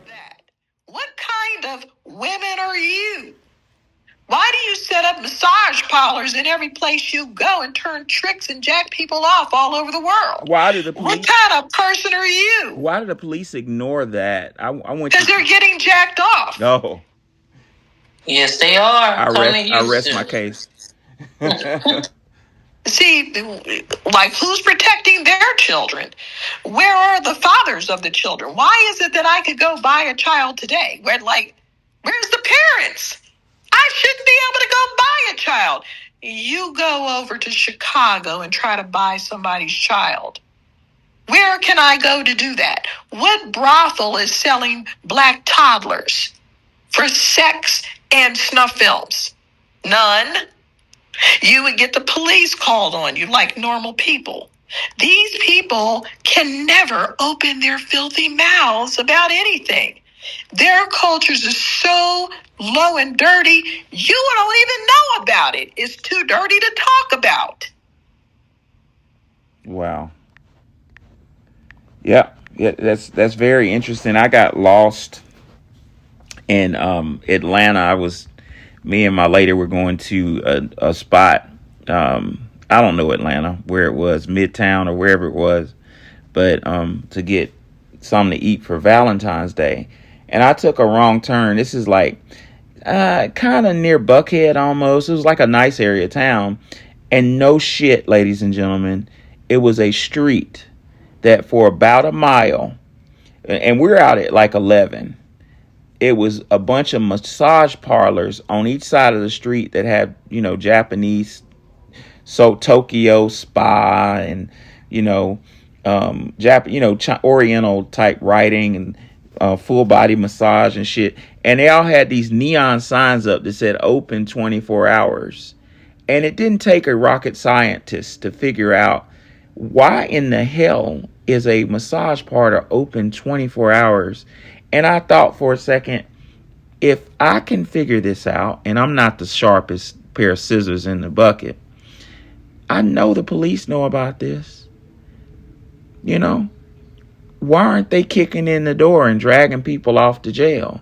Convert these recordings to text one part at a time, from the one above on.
That. What kind of women are you? Why do you set up massage parlors in every place you go and turn tricks and jack people off all over the world? Why do the What police? kind of person are you? Why do the police ignore that? I want Because they're getting jacked off. No. Yes, they are. I rest my case. See, like, who's protecting their children? Where are the fathers of the children? Why is it that I could go buy a child today? Where's the parents? I shouldn't be able to go buy a child. You go over to Chicago and try to buy somebody's child. Where can I go to do that? What brothel is selling black toddlers for sex and snuff films? None. You would get the police called on you like normal people. These people can never open their filthy mouths about anything. Their cultures are so low and dirty, you don't even know about it. It's too dirty to talk about. Wow. Yeah, that's very interesting. I got lost in Atlanta. Me and my lady were going to a spot. I don't know Atlanta, where it was, Midtown or wherever it was, but to get something to eat for Valentine's Day. And I took a wrong turn. This is like kind of near Buckhead almost. It was like a nice area of town. And no shit, ladies and gentlemen, it was a street that for about a mile, and we're out at like 11, it was a bunch of massage parlors on each side of the street that had, Japanese, so Tokyo spa and, Oriental type writing and full body massage and shit. And they all had these neon signs up that said open 24 hours. And it didn't take a rocket scientist to figure out why in the hell is a massage parlor open 24 hours. And I thought for a second, if I can figure this out, and I'm not the sharpest pair of scissors in the bucket, I know the police know about this. Why aren't they kicking in the door and dragging people off to jail?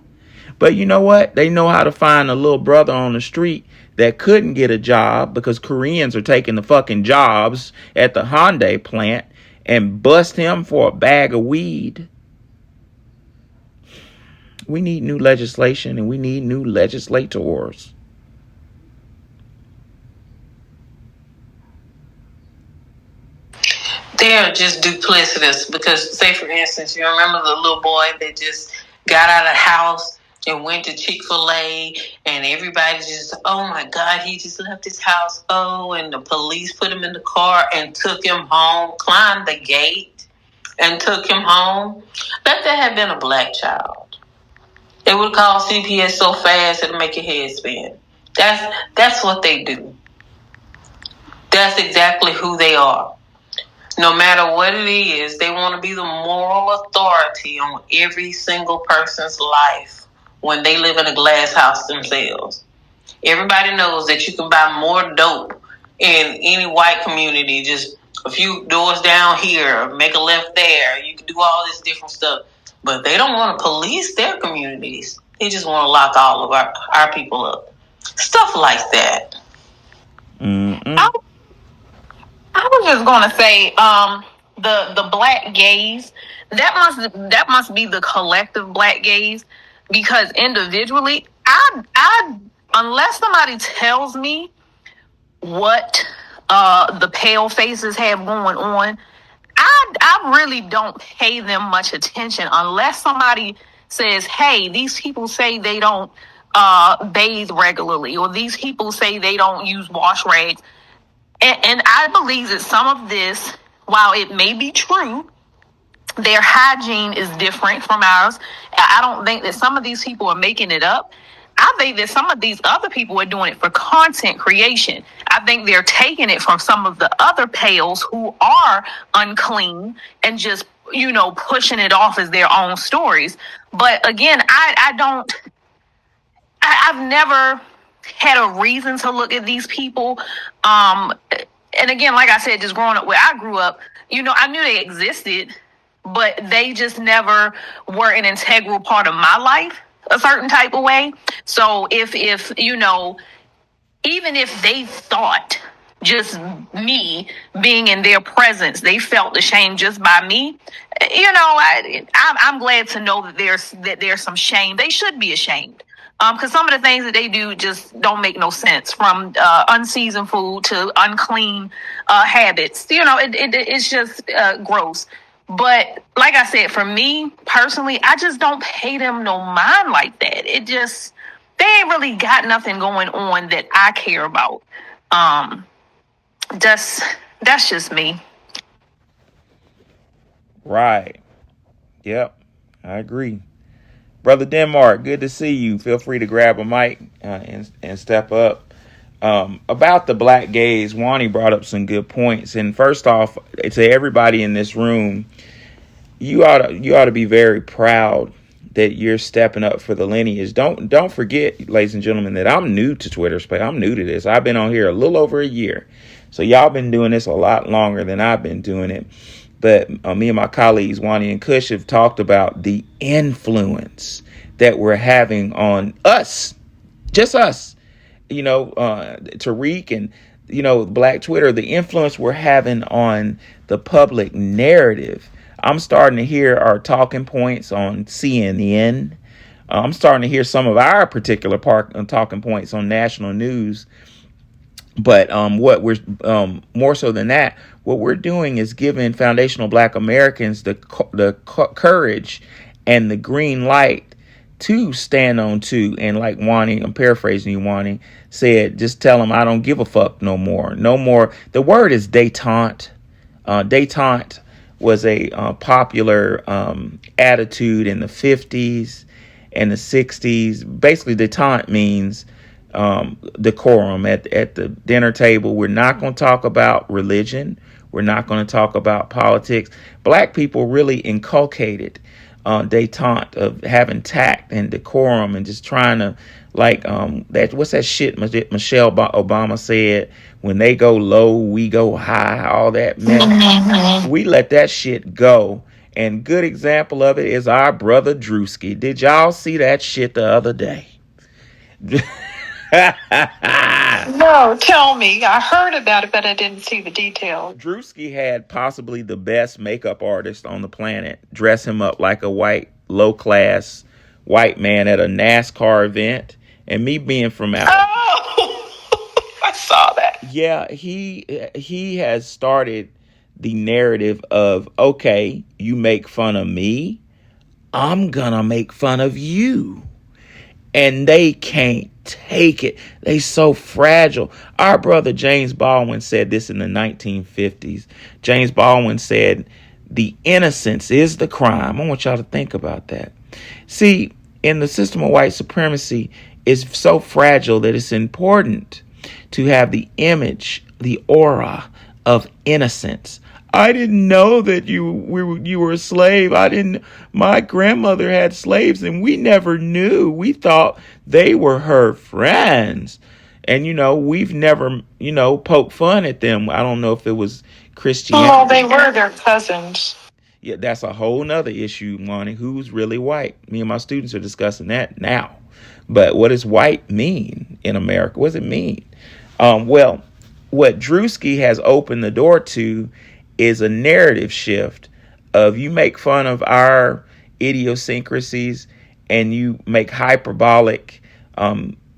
But you know what? They know how to find a little brother on the street that couldn't get a job because Koreans are taking the fucking jobs at the Hyundai plant and bust him for a bag of weed. We need new legislation and we need new legislators. They're just duplicitous because, say, for instance, you remember the little boy that just got out of the house and went to Chick-fil-A and everybody just, oh my God, he just left his house. Oh, and the police put him in the car and took him home, climbed the gate and took him home. Let that have been a black child. It would call CPS so fast it'll make your head spin. That's what they do. That's exactly who they are. No matter what it is, they want to be the moral authority on every single person's life when they live in a glass house themselves. Everybody knows that you can buy more dope in any white community, just a few doors down here, make a left there. You can do all this different stuff. But they don't want to police their communities. They just want to lock all of our people up. Stuff like that. I was just gonna say, the black gays, that must be the collective black gays, because individually, I unless somebody tells me what the pale faces have going on, I really don't pay them much attention unless somebody says, hey, these people say they don't bathe regularly, or these people say they don't use wash rags. And I believe that some of this, while it may be true, their hygiene is different from ours. I don't think that some of these people are making it up. I think that some of these other people are doing it for content creation. I think they're taking it from some of the other pales who are unclean and just, pushing it off as their own stories. But again, I've never had a reason to look at these people. And again, like I said, just growing up where I grew up, I knew they existed, but they just never were an integral part of my life a certain type of way. So if even if they thought just me being in their presence, they felt ashamed just by me, I'm glad to know that there's some shame. They should be ashamed. Because some of the things that they do just don't make no sense, from unseasoned food to unclean habits. It's just gross. But like I said, for me personally, I just don't pay them no mind like that. They ain't really got nothing going on that I care about. That's just me. Right. Yep. I agree. Brother Denmark, good to see you. Feel free to grab a mic and step up. About the black gays, Wani brought up some good points. And first off, to everybody in this room, you ought to be very proud that you're stepping up for the lineage. Don't forget, ladies and gentlemen, that I'm new to Twitter Space. I'm new to this. I've been on here a little over a year. So y'all been doing this a lot longer than I've been doing it. But me and my colleagues, Wani and Kush, have talked about the influence that we're having on us, just us, Tariq and, Black Twitter, the influence we're having on the public narrative. I'm starting to hear our talking points on CNN. I'm starting to hear some of our particular talking points on national news. But what we're more so than that, what we're doing is giving foundational Black Americans the courage and the green light to stand on to. And like Wani, I'm paraphrasing you, Wani, said, just tell them I don't give a fuck no more. No more. The word is détente. Détente was a popular attitude in the 50s and the 60s. Basically, détente means decorum at the dinner table. We're not going to talk about religion. We're not going to talk about politics. Black people really inculcated détente, of having tact and decorum, and just trying to what's that shit Michelle Obama said, when they go low, we go high, all that mess. Mm-hmm. We let that shit go. And good example of it is our brother Drewski. Did y'all see that shit the other day? No, tell me. I heard about it, but I didn't see the details. Drewski had possibly the best makeup artist on the planet dress him up like a white, low-class white man at a NASCAR event. And me being from Alabama. Oh, I saw that. Yeah, he has started the narrative of, okay, you make fun of me, I'm gonna make fun of you. And they can't take it. They so fragile. Our brother James Baldwin said this in the 1950s. James Baldwin said, the innocence is the crime. I want y'all to think about that. See, in the system of white supremacy, it's so fragile that it's important to have the image, the aura of innocence. I didn't know that you were a slave. My grandmother had slaves and we never knew. We thought they were her friends. And, we've never, poked fun at them. I don't know if it was Christianity. Oh, they were their cousins. Yeah, that's a whole nother issue, Monty. Who's really white? Me and my students are discussing that now. But what does white mean in America? What does it mean? Well, what Drewski has opened the door to is a narrative shift of, you make fun of our idiosyncrasies and you make hyperbolic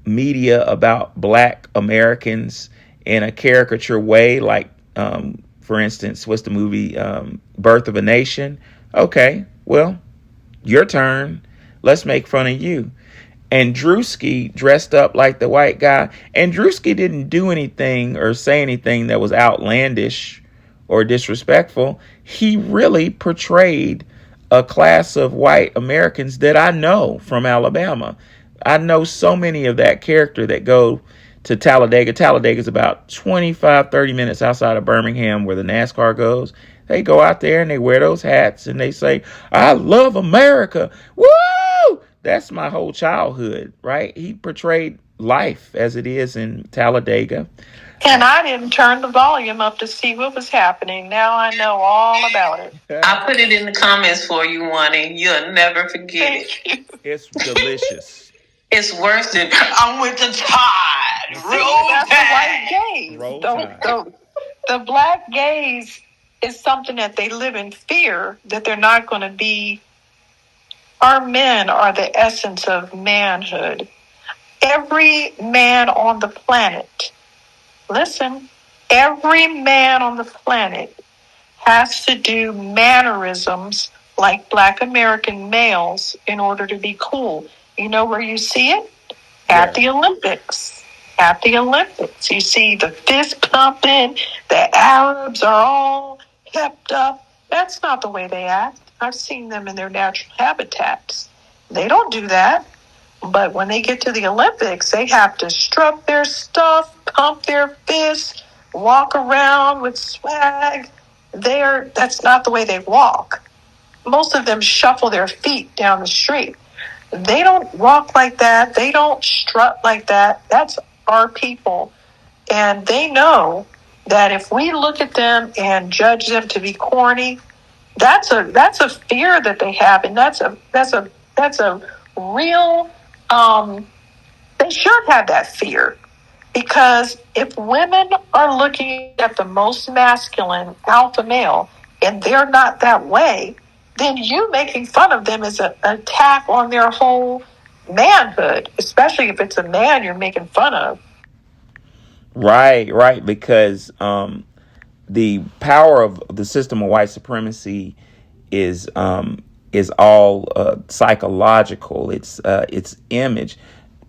media about Black Americans in a caricature way, like, for instance, what's the movie Birth of a Nation? Okay, well, your turn. Let's make fun of you. And Drewski dressed up like the white guy. And Drewski didn't do anything or say anything that was outlandish or disrespectful. He really portrayed a class of white Americans that I know from Alabama. I know so many of that character that go to Talladega. Talladega is about 25, 30 minutes outside of Birmingham, where the NASCAR goes. They go out there and they wear those hats and they say, I love America. Woo! That's my whole childhood, right? He portrayed life as it is in Talladega. And I didn't turn the volume up to see what was happening. Now I know all about it. I'll put it in the comments for you, Wani. You'll never forget it. It's delicious. It's worse than I'm with the tide. Roll That's the white gaze. Roll Tide. The black gaze is something that they live in fear that they're not going to be. Our men are the essence of manhood. Every man on the planet, listen, every man on the planet has to do mannerisms like black American males in order to be cool. You know where you see it? At the Olympics. At the Olympics. You see the fist pumping, the Arabs are all kept up. That's not the way they act. I've seen them in their natural habitats. They don't do that. But when they get to the Olympics, they have to strut their stuff, pump their fists, walk around with swag. That's not the way they walk. Most of them shuffle their feet down the street. They don't walk like that. They don't strut like that. That's our people. And they know that if we look at them and judge them to be corny, that's a fear that they have, and that's a real. They should have that fear, because if women are looking at the most masculine alpha male and they're not that way, then you making fun of them is an attack on their whole manhood, especially if it's a man you're making fun of. Right, because the power of the system of white supremacy is all psychological. It's image.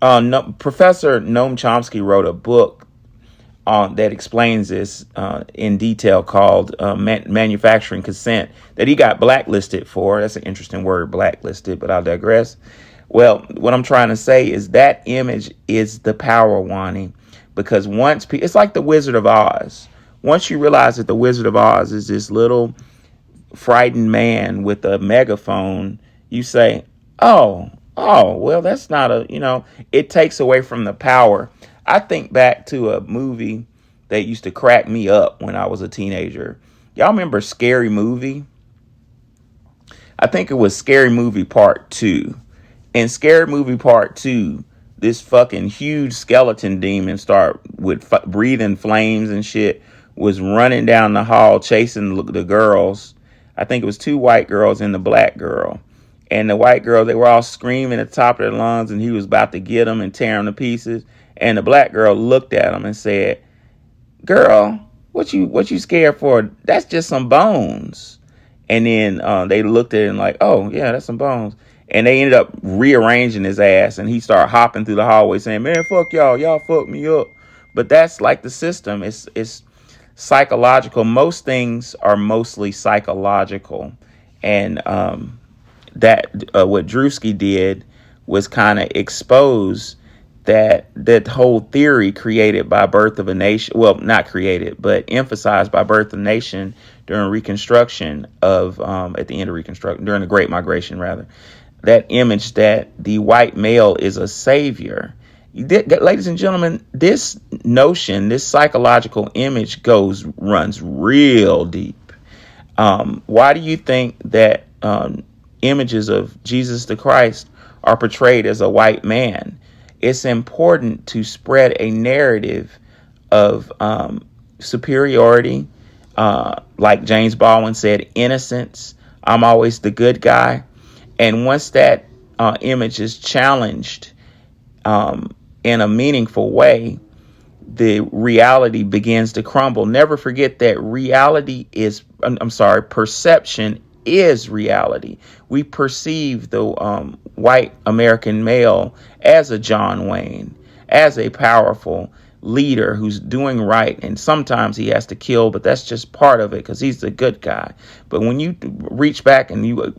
Professor Noam Chomsky wrote a book that explains this in detail, called Manufacturing Consent, that he got blacklisted for. That's an interesting word, blacklisted, but I'll digress. Well, what I'm trying to say is that image is the power, Wani, because it's like the Wizard of Oz. Once you realize that the Wizard of Oz is this little frightened man with a megaphone, you say, oh, well, that's not it takes away from the power. I think back to a movie that used to crack me up when I was a teenager. Y'all remember Scary Movie? I think it was Scary Movie Part 2. In Scary Movie Part 2, this fucking huge skeleton demon with breathing flames and shit was running down the hall chasing the girls. I think it was 2 white girls and the black girl. And the white girl, they were all screaming at the top of their lungs, and he was about to get them and tear them to pieces. And the black girl looked at him and said, "Girl, what you scared for? That's just some bones." And then they looked at it and like, "Oh yeah, that's some bones." And they ended up rearranging his ass, and he started hopping through the hallway saying, "Man, fuck y'all fucked me up." But that's like the system. It's psychological. Most things are mostly psychological, and that what Drewski did was kind of expose that whole theory created by Birth of a Nation. Well, not created, but emphasized by Birth of a Nation during Reconstruction at the end of Reconstruction, during the Great Migration, rather. That image that the white male is a savior. Ladies and gentlemen, this notion, this psychological image runs real deep. Why do you think that images of Jesus the Christ are portrayed as a white man? It's important to spread a narrative of superiority, like James Baldwin said, innocence. I'm always the good guy. And once that image is challenged in a meaningful way, the reality begins to crumble. Never forget that perception is reality. We perceive the white American male as a John Wayne, as a powerful leader who's doing right, and sometimes he has to kill, but that's just part of it because he's the good guy. But when you reach back and you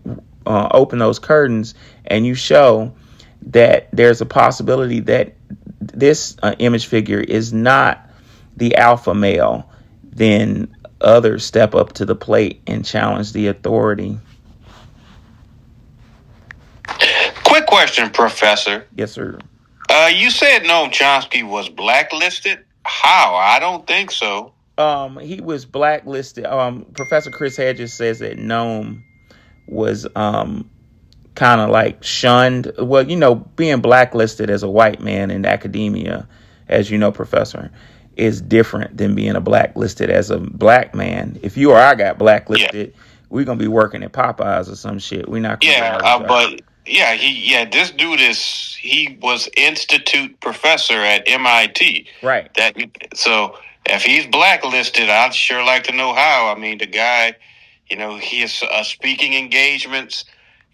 open those curtains and you show that there's a possibility that this image figure is not the alpha male, then others step up to the plate and challenge the authority. Quick question, Professor. Yes, sir. You said Noam Chomsky was blacklisted. How? I don't think so. He was blacklisted. Professor Chris Hedges says that Noam was kind of like shunned. Well, being blacklisted as a white man in academia, as you know, Professor, is different than being a blacklisted as a black man. If you or I got blacklisted, we're gonna be working at Popeyes or some shit. We're not gonna but this dude he was institute professor at MIT. right. So if he's blacklisted, I'd sure like to know how. I mean, the guy, he has speaking engagements.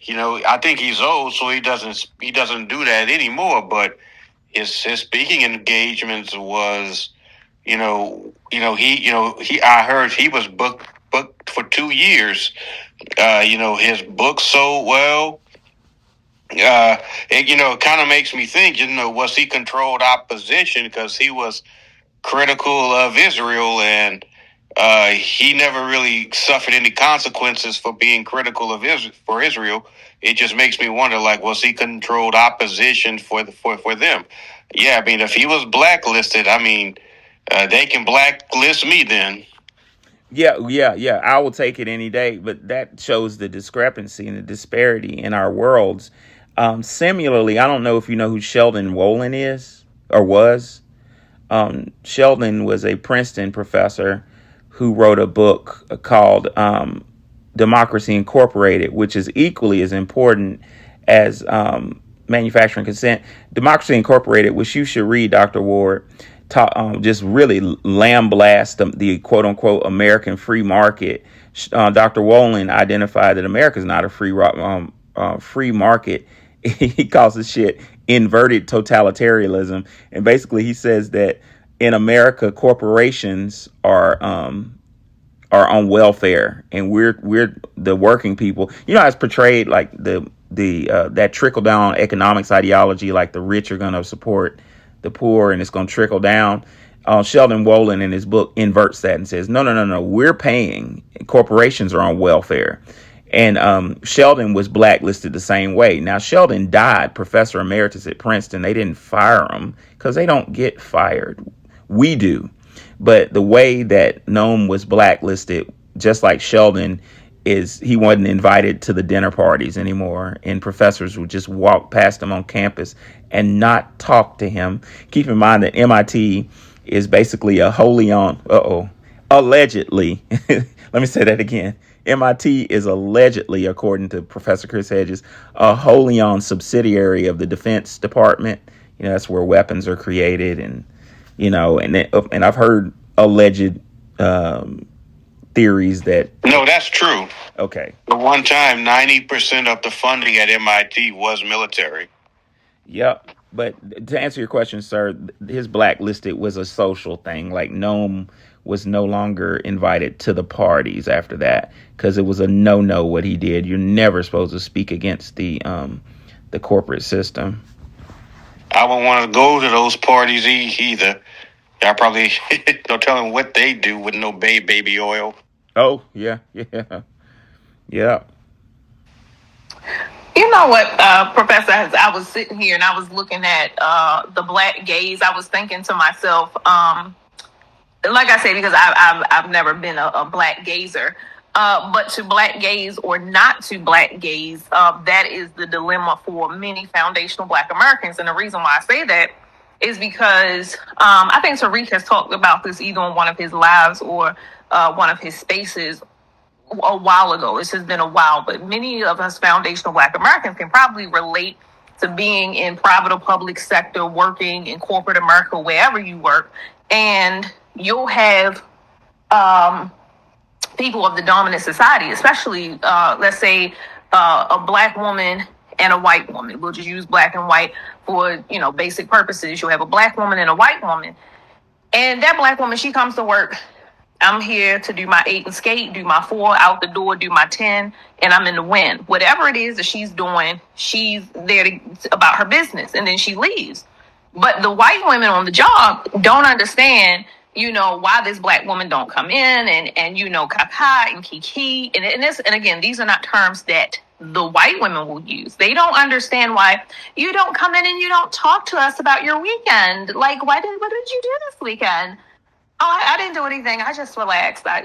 I think he's old, so he doesn't do that anymore. But his speaking engagements was, he I heard he was booked for 2 years. His book sold well. It kind of makes me think, was he controlled opposition because he was critical of Israel, and he never really suffered any consequences for being critical of Israel. It just makes me wonder, like, was he controlled opposition for them? Yeah, I mean, if he was blacklisted, I mean, they can blacklist me then. Yeah. I will take it any day. But that shows the discrepancy and the disparity in our worlds. Similarly, I don't know if you know who Sheldon Wolin is or was. Sheldon was a Princeton professor who wrote a book called Democracy Incorporated, which is equally as important as manufacturing consent. Democracy Incorporated, which you should read, Dr. Ward, just really lambaste the quote unquote American free market. Dr. Wolin identified that America is not a free market. He calls this shit inverted totalitarianism, and basically he says that in America corporations are on welfare, and we're the working people. How it's portrayed, like the that trickle down economics ideology, like the rich are going to support the poor and it's going to trickle down. Sheldon Wolin in his book inverts that and says, no, we're paying. Corporations are on welfare. And Sheldon was blacklisted the same way. Now, Sheldon died professor emeritus at Princeton. They didn't fire him because they don't get fired. We do. But the way that Noam was blacklisted, just like Sheldon, is he wasn't invited to the dinner parties anymore. And professors would just walk past him on campus and not talk to him. Keep in mind that MIT is basically a wholly owned, allegedly, let me say that again. MIT is allegedly, according to Professor Chris Hedges, a wholly owned subsidiary of the Defense Department. That's where weapons are created, and and I've heard alleged theories that no, that's true. Okay. At one time, 90% of the funding at MIT was military. Yep. But to answer your question, sir, his blacklisted was a social thing. Like Noam was no longer invited to the parties after that because it was a no what he did. You're never supposed to speak against the corporate system. I wouldn't want to go to those parties either. I probably don't tell them what they do with no baby oil. Oh, yeah. You know what, Professor, as I was sitting here and I was looking at the black gaze, I was thinking to myself, like I said, because I've never been a black gazer, but to black gaze or not to black gaze, that is the dilemma for many foundational Black Americans. And the reason why I say that is because I think Tariq has talked about this either on one of his lives or one of his spaces a while ago. This has been a while, but many of us foundational Black Americans can probably relate to being in private or public sector, working in corporate America, wherever you work, and you'll have people of the dominant society, especially let's say a Black woman and a white woman. We'll just use black and white for basic purposes. You'll have a Black woman and a white woman, and that Black woman, she comes to work. I'm here to do my 8 and skate, do my 4, out the door, do my 10, and I'm in the win. Whatever it is that she's doing, she's there about her business, and then she leaves. But the white women on the job don't understand, why this Black woman don't come in and kaka and kiki. And again, these are not terms that the white women will use. They don't understand why you don't come in and you don't talk to us about your weekend. Like, what did you do this weekend? Oh, I didn't do anything. I just relaxed. I,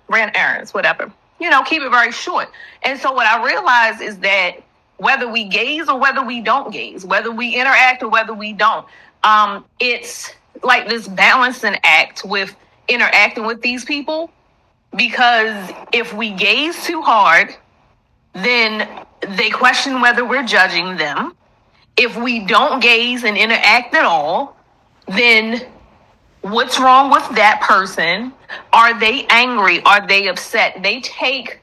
ran errands, whatever. Keep it very short. And so what I realized is that whether we gaze or whether we don't gaze, whether we interact or whether we don't, it's like this balancing act with interacting with these people. Because if we gaze too hard, then they question whether we're judging them. If we don't gaze and interact at all, then what's wrong with that person? Are they angry? Are they upset? They take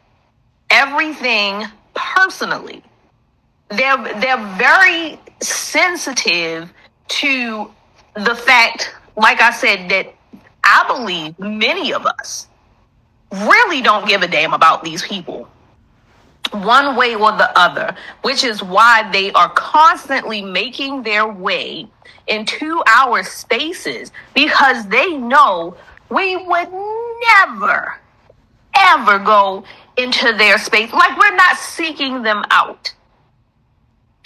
everything personally. They're very sensitive to the fact, like I said, that I believe many of us really don't give a damn about these people one way or the other, which is why they are constantly making their way into our spaces, because they know we would never, ever go into their space. Like, we're not seeking them out.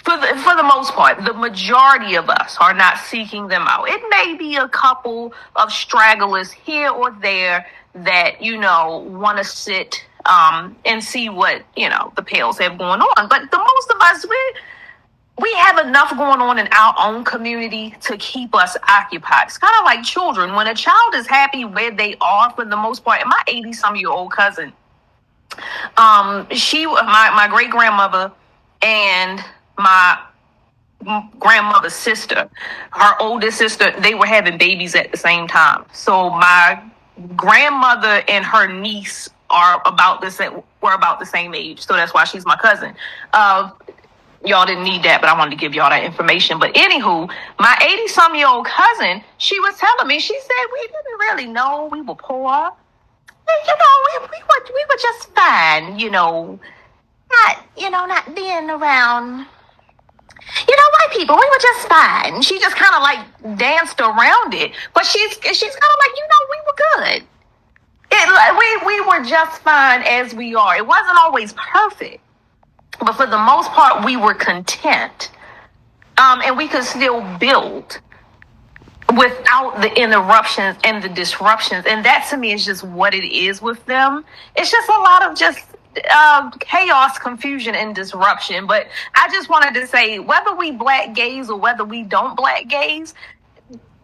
For the most part, the majority of us are not seeking them out. It may be a couple of stragglers here or there that, want to sit and see what, the pales have going on. But the most of us, we have enough going on in our own community to keep us occupied. It's kind of like children. When a child is happy where they are, for the most part, and my 80-some-year-old cousin, my great-grandmother and my grandmother's sister, her oldest sister, they were having babies at the same time. So my grandmother and her niece were about the same age. So that's why she's my cousin. Y'all didn't need that, but I wanted to give y'all that information. But anywho, my 80-some-year-old cousin, she was telling me, she said, we didn't really know we were poor. We were just fine, not being around, white people. We were just fine. She just kind of like danced around it, but she's kind of like, we were good. We were just fine as we are. It wasn't always perfect, but for the most part, we were content, and we could still build without the interruptions and the disruptions. And that to me is just what it is with them. It's just a lot of just chaos, confusion, and disruption. But I just wanted to say, whether we black gaze or whether we don't black gaze,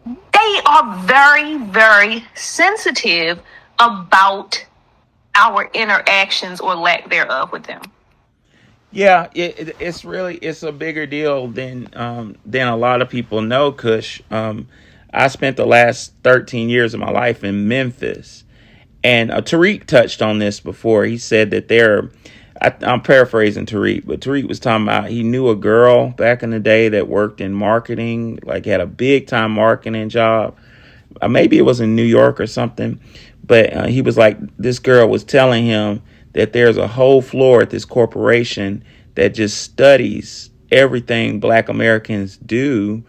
they are very, very sensitive about our interactions or lack thereof with them. Yeah, it's a bigger deal than a lot of people know. Kush, I spent the last 13 years of my life in Memphis, and Tariq touched on this before. He said that I'm paraphrasing Tariq, but Tariq was talking about he knew a girl back in the day that worked in marketing, like had a big time marketing job. Maybe it was in New York or something, but he was like, this girl was telling him that there's a whole floor at this corporation that just studies everything Black Americans do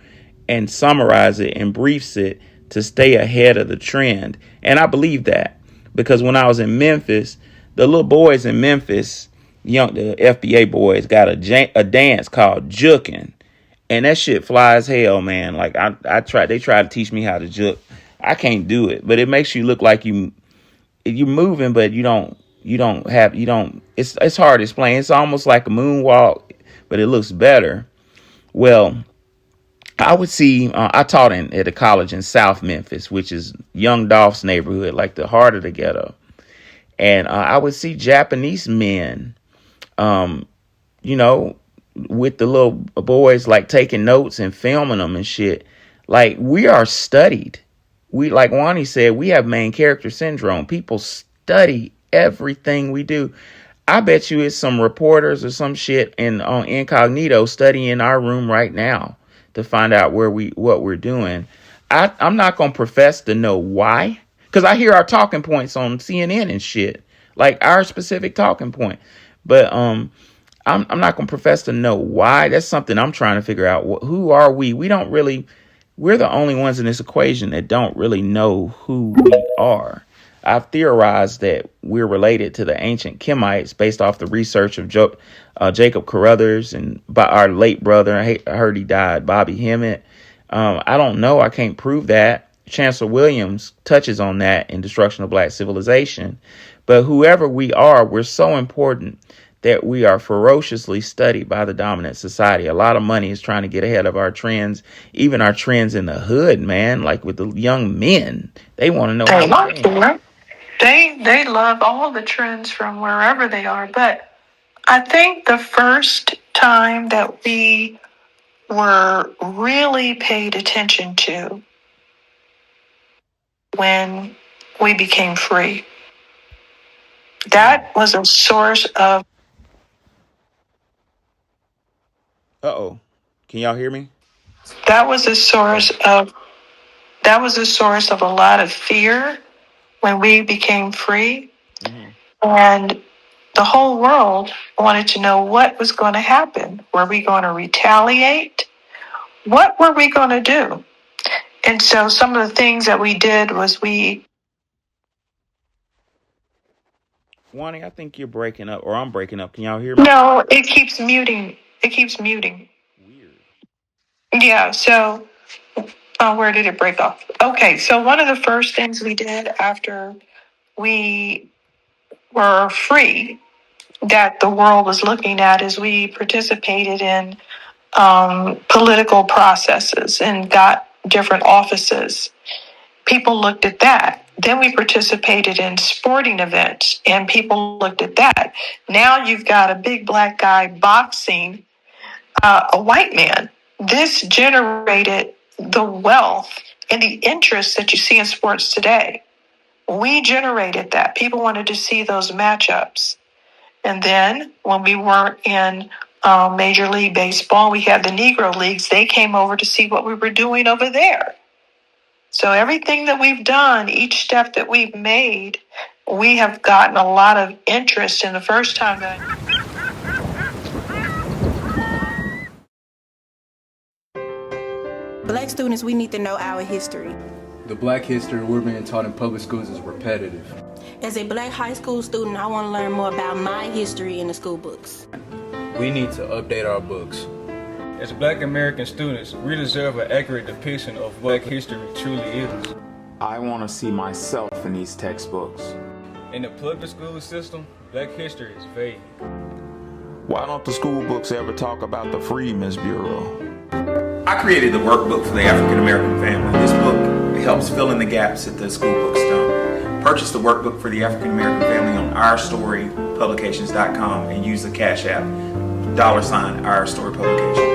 and summarize it and briefs it to stay ahead of the trend. And I believe that, because when I was in Memphis, the little boys in Memphis, the FBA boys, got a dance called juking, and that shit fly as hell, man. Like they try to teach me how to juke. I can't do it, but it makes you look like you're moving, but you don't. It's hard to explain. It's almost like a moonwalk, but it looks better. Well, I would see, I taught at a college in South Memphis, which is Young Dolph's neighborhood, like the heart of the ghetto. And I would see Japanese men, with the little boys, like taking notes and filming them and shit. Like, we are studied. Like Wani said, we have main character syndrome. People study everything we do. I bet you it's some reporters or some shit on incognito studying our room right now to find out what we're doing. I'm not gonna profess to know why, because I hear our talking points on CNN and shit, like our specific talking point. But I'm not gonna profess to know why. That's something I'm trying to figure out. Who are we? We're the only ones in this equation that don't really know who we are. I've theorized that we're related to the ancient Kemites based off the research of Jacob Carruthers and by our late brother. I heard he died, Bobby Hemmett. I don't know. I can't prove that. Chancellor Williams touches on that in Destruction of Black Civilization. But whoever we are, we're so important that we are ferociously studied by the dominant society. A lot of money is trying to get ahead of our trends, even our trends in the hood, man, like with the young men. They want to know They how love to. They love all the trends from wherever they are. But I think the first time that we were really paid attention to when we became free, that was a source of. Uh-oh. Can y'all hear me? That was a source of. That was a source of a lot of fear when we became free. Mm-hmm. And the whole world wanted to know what was going to happen. Were we going to retaliate? What were we going to do? And so some of the things that we did was Wani, I think you're breaking up, or I'm breaking up. Can y'all hear me? No, it keeps muting. It keeps muting. Weird. Yeah, so where did it break off? Okay, so one of the first things we did after we were free that the world was looking at is we participated in political processes and got different offices. People looked at that. Then we participated in sporting events and people looked at that. Now you've got a big black guy boxing a white man. This generated the wealth and the interest that you see in sports today. We generated that. People wanted to see those matchups. And then when we were in Major League Baseball, we had the Negro Leagues. They came over to see what we were doing over there. So everything that we've done, each step that we've made, we have gotten a lot of interest in the first time that. Black students, we need to know our history. The black history we're being taught in public schools is repetitive. As a black high school student, I want to learn more about my history in the school books. We need to update our books. As black American students, we deserve an accurate depiction of what history truly is. I want to see myself in these textbooks. In the public school system, black history is vague. Why don't the school books ever talk about the Freedmen's Bureau? I created the workbook for the African American family. This book helps fill in the gaps that the school books don't. Purchase the workbook for the African American family on ourstorypublications.com and use the Cash App $Our Story Publications.